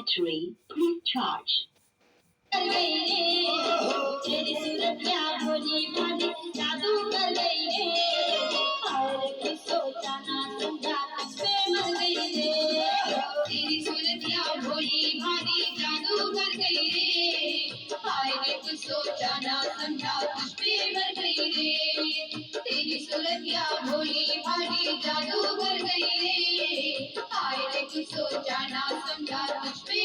battery, please charge. कर गई रे तेरी सूरत क्या भोली भाली जादू कर गई रे और कुछ सोचा ना समझा पे मर गई रे तेरी सूरत क्या भोली भाली जादू कर गई रे हाय रे कुछ सोचा ना समझा कुछ पे मर गई रे तेरी सूरत क्या भोली भाली जादू कर गई रे हाय रे कुछ सोचा ना समझा कुछ पे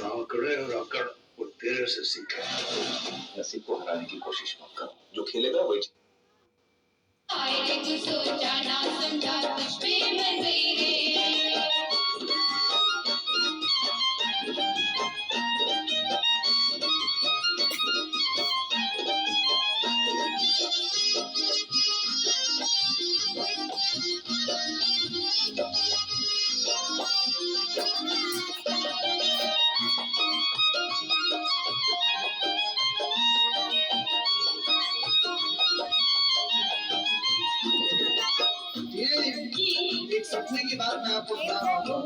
आंकड़े और अकड़ वो तेरे से सीखा है। नसीब को हराने की कोशिश मत करो, जो खेलेगा वही आए रे कुछ सोचा ना समझा कुछ पे मर गई रे एक सपने की बात मैं आपको बता रहा हूँ।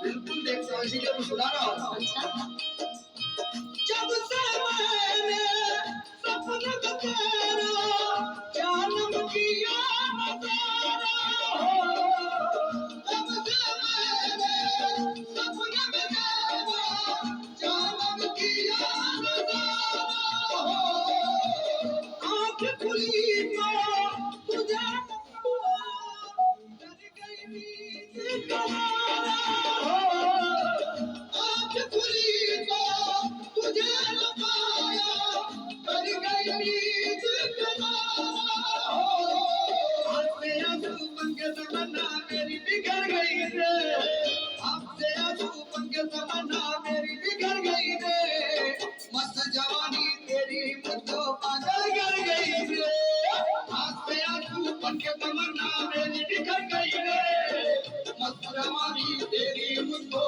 बिल्कुल देख सो इसीलिए मैं सुना रहा हूँ। जब से मैंने सपने को तेरा जन्म किया नजारा हो। जब से मैंने सपने में तेरा जन्म किया नजारा हो। आँख खुली तो तुझे आँख खुली तो तुझे न पाया कर गई नींद कनारा हो आपसे आंसू बन के तमन्ना मेरी बिगड़ गई रे आपसे आंसू बन के तमन्ना मेरी बिगड़ गई रे मस्त जवानी तेरी मुझको पागल कर गई रे आपसे आंसू बन के तमन्ना मेरी बिगड़ गई रे मस्त जवानी तेरी मुझको